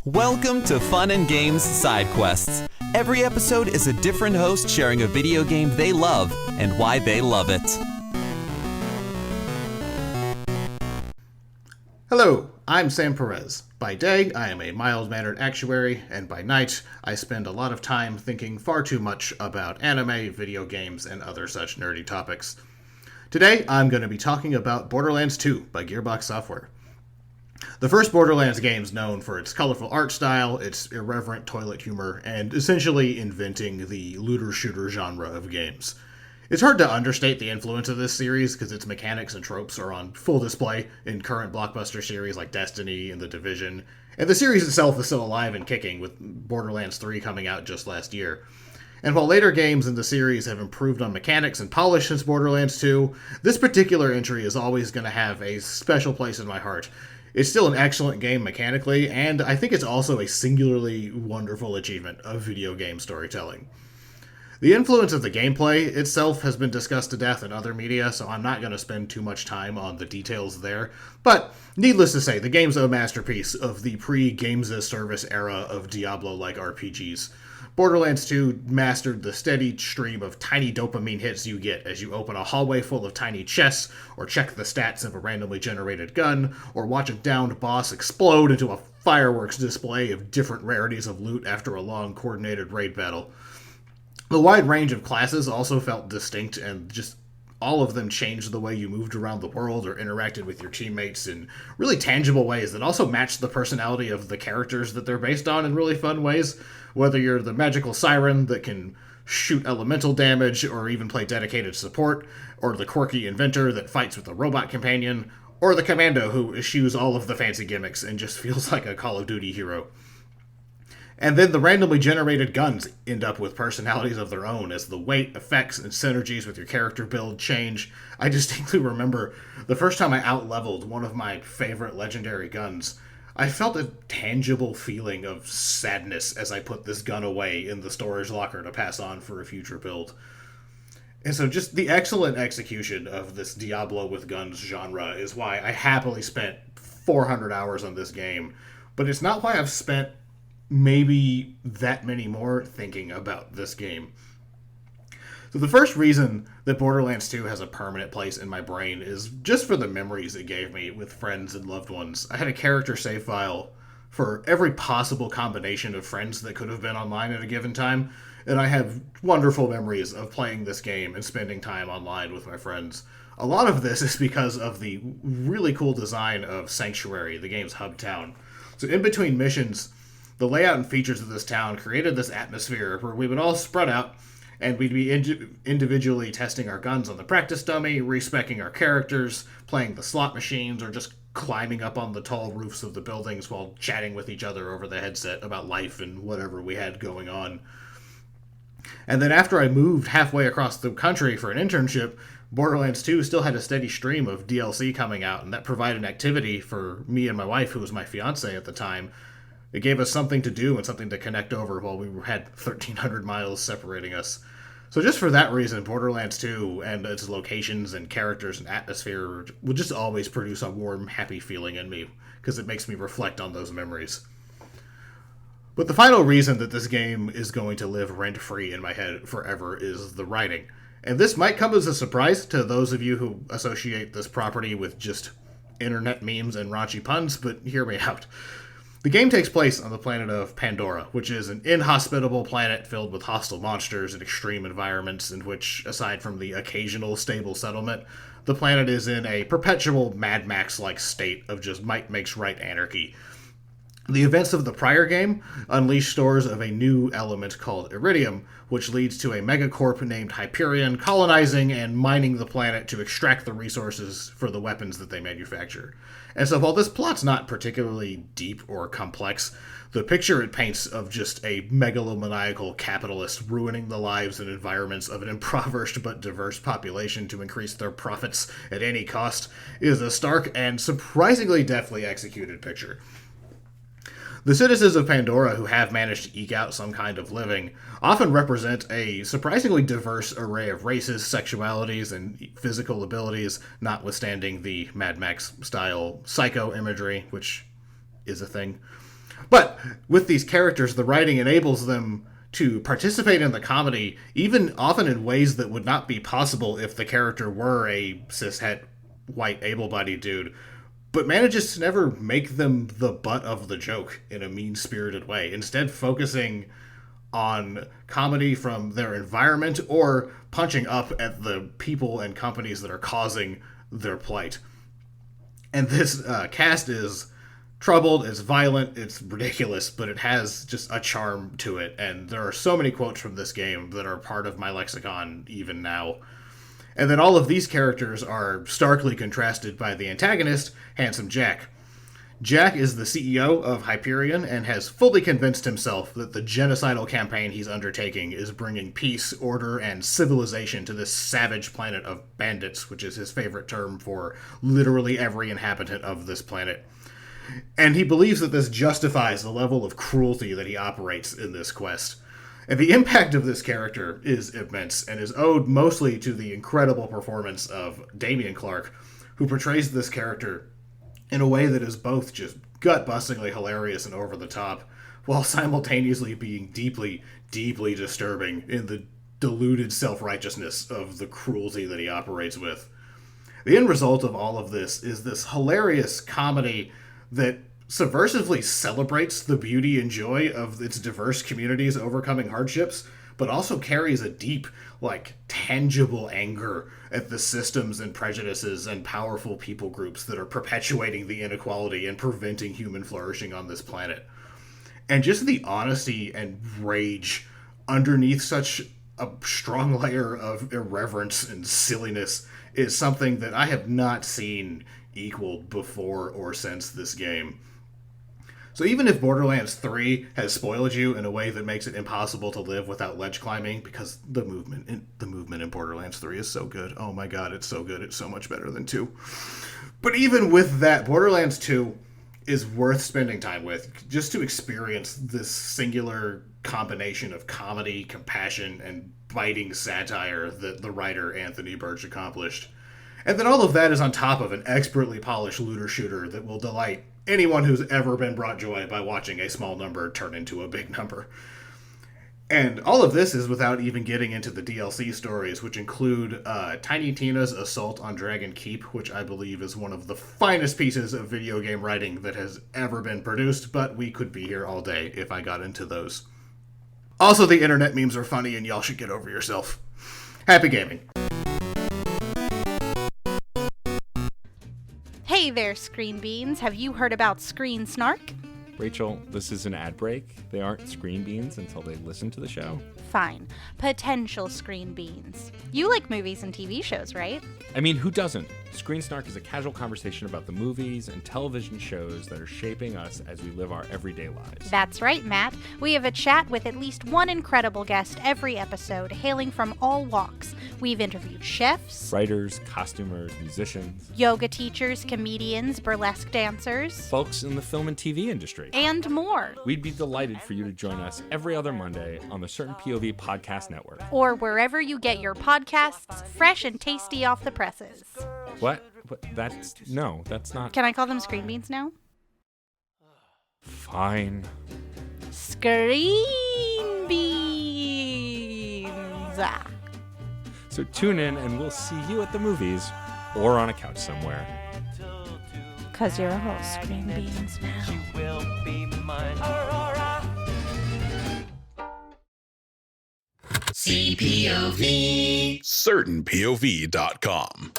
Welcome to Fun and Games Side Quests. Every episode is a different host sharing a video game they love and why they love it. Hello, I'm Sam Perez. By day, I am a mild-mannered actuary, and by night, I spend a lot of time thinking far too much about anime, video games, and other such nerdy topics. Today, I'm going to be talking about Borderlands 2 by Gearbox Software. The first Borderlands game is known for its colorful art style, its irreverent toilet humor, and essentially inventing the looter-shooter genre of games. It's hard to understate the influence of this series because its mechanics and tropes are on full display in current blockbuster series like Destiny and The Division, and the series itself is still alive and kicking, with Borderlands 3 coming out just last year. And while later games in the series have improved on mechanics and polish since Borderlands 2, this particular entry is always going to have a special place in my heart. It's still an excellent game mechanically, and I think it's also a singularly wonderful achievement of video game storytelling. The influence of the gameplay itself has been discussed to death in other media, so I'm not going to spend too much time on the details there. But, needless to say, the game's a masterpiece of the pre-Games as Service era of Diablo-like RPGs. Borderlands 2 mastered the steady stream of tiny dopamine hits you get as you open a hallway full of tiny chests, or check the stats of a randomly generated gun, or watch a downed boss explode into a fireworks display of different rarities of loot after a long coordinated raid battle. The wide range of classes also felt distinct, and just all of them changed the way you moved around the world or interacted with your teammates in really tangible ways that also matched the personality of the characters that they're based on in really fun ways. Whether you're the magical siren that can shoot elemental damage or even play dedicated support, or the quirky inventor that fights with a robot companion, or the commando who eschews all of the fancy gimmicks and just feels like a Call of Duty hero. And then the randomly generated guns end up with personalities of their own as the weight, effects, and synergies with your character build change. I distinctly remember the first time I out-leveled one of my favorite legendary guns. I felt a tangible feeling of sadness as I put this gun away in the storage locker to pass on for a future build. And so just the excellent execution of this Diablo with guns genre is why I happily spent 400 hours on this game. But it's not why I've spent maybe that many more thinking about this game. So the first reason that Borderlands 2 has a permanent place in my brain is just for the memories it gave me with friends and loved ones. I had a character save file for every possible combination of friends that could have been online at a given time, and I have wonderful memories of playing this game and spending time online with my friends. A lot of this is because of the really cool design of Sanctuary, the game's hub town. So in between missions, the layout and features of this town created this atmosphere where we would all spread out and we'd be individually testing our guns on the practice dummy, respecking our characters, playing the slot machines, or just climbing up on the tall roofs of the buildings while chatting with each other over the headset about life and whatever we had going on. And then after I moved halfway across the country for an internship, Borderlands 2 still had a steady stream of DLC coming out, and that provided an activity for me and my wife, who was my fiancée at the time. It gave us something to do and something to connect over while we had 1,300 miles separating us. So just for that reason, Borderlands 2 and its locations and characters and atmosphere will just always produce a warm, happy feeling in me, because it makes me reflect on those memories. But the final reason that this game is going to live rent-free in my head forever is the writing. And this might come as a surprise to those of you who associate this property with just internet memes and raunchy puns, but hear me out. The game takes place on the planet of Pandora, which is an inhospitable planet filled with hostile monsters and extreme environments in which, aside from the occasional stable settlement, the planet is in a perpetual Mad Max-like state of just might makes right anarchy. The events of the prior game unleash stores of a new element called Iridium, which leads to a megacorp named Hyperion colonizing and mining the planet to extract the resources for the weapons that they manufacture. And so while this plot's not particularly deep or complex, the picture it paints of just a megalomaniacal capitalist ruining the lives and environments of an impoverished but diverse population to increase their profits at any cost is a stark and surprisingly deftly executed picture. The citizens of Pandora who have managed to eke out some kind of living often represent a surprisingly diverse array of races, sexualities, and physical abilities, notwithstanding the Mad Max-style psycho imagery, which is a thing. But with these characters, the writing enables them to participate in the comedy, even often in ways that would not be possible if the character were a cishet, white, able-bodied dude, but manages to never make them the butt of the joke in a mean-spirited way, instead focusing on comedy from their environment or punching up at the people and companies that are causing their plight. And this cast is troubled, it's violent, it's ridiculous, but it has just a charm to it. And there are so many quotes from this game that are part of my lexicon even now. And then all of these characters are starkly contrasted by the antagonist, Handsome Jack. Jack is the CEO of Hyperion and has fully convinced himself that the genocidal campaign he's undertaking is bringing peace, order, and civilization to this savage planet of bandits, which is his favorite term for literally every inhabitant of this planet. And he believes that this justifies the level of cruelty that he operates in this quest. And the impact of this character is immense and is owed mostly to the incredible performance of Damian Clark, who portrays this character in a way that is both just gut-bustingly hilarious and over the top, while simultaneously being deeply, deeply disturbing in the deluded self-righteousness of the cruelty that he operates with. The end result of all of this is this hilarious comedy that subversively celebrates the beauty and joy of its diverse communities overcoming hardships, but also carries a deep, tangible anger at the systems and prejudices and powerful people groups that are perpetuating the inequality and preventing human flourishing on this planet. And just the honesty and rage underneath such a strong layer of irreverence and silliness is something that I have not seen equaled before or since this game. So even if Borderlands 3 has spoiled you in a way that makes it impossible to live without ledge climbing, because the movement in Borderlands 3 is so good. Oh my god, it's so good. It's so much better than 2. But even with that, Borderlands 2 is worth spending time with, just to experience this singular combination of comedy, compassion, and biting satire that the writer Anthony Birch accomplished. And then all of that is on top of an expertly polished looter shooter that will delight anyone who's ever been brought joy by watching a small number turn into a big number. And all of this is without even getting into the DLC stories, which include Tiny Tina's Assault on Dragon Keep, which I believe is one of the finest pieces of video game writing that has ever been produced, but we could be here all day if I got into those. Also, the internet memes are funny, and y'all should get over yourself. Happy gaming. Hey there, Screen Beans. Have you heard about Screen Snark? Rachel, this is an ad break. They aren't Screen Beans until they listen to the show. Fine. Potential Screen Beans. You like movies and TV shows, right? I mean, who doesn't? Screen Snark is a casual conversation about the movies and television shows that are shaping us as we live our everyday lives. That's right, Matt. We have a chat with at least one incredible guest every episode, hailing from all walks. We've interviewed chefs, writers, costumers, musicians, yoga teachers, comedians, burlesque dancers, folks in the film and TV industry, and more. We'd be delighted for you to join us every other Monday on the Certain POV Podcast Network. Or wherever you get your podcasts, fresh and tasty off the presses. What? That's not... Can I call them Screen Beans now? Fine. Screen Beans! So tune in and we'll see you at the movies or on a couch somewhere. 'Cause you're all Screen Beans now. She will be mine. Aurora. CPOV. CertainPOV.com.